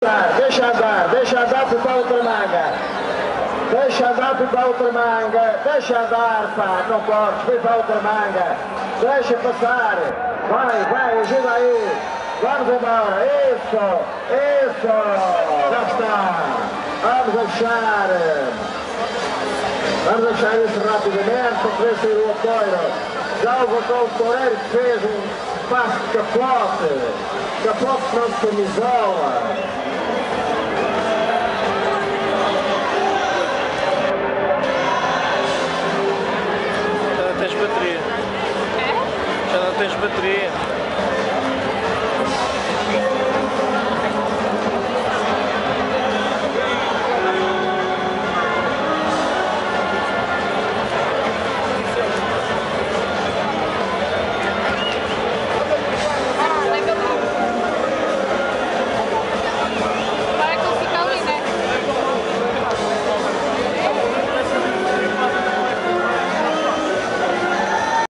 Deixa andar para a outra manga. Deixa andar para a outra manga. Deixa andar, pá, não podes, vem para a outra manga. Deixa passar. Vai, ajuda aí. Vamos embora. Isso. Já está. Vamos a fechar. Vamos a fechar isso rapidamente para poder sair o apoio. Já levantou o Toureiro que fez um passo de capote. Capote não de camisola.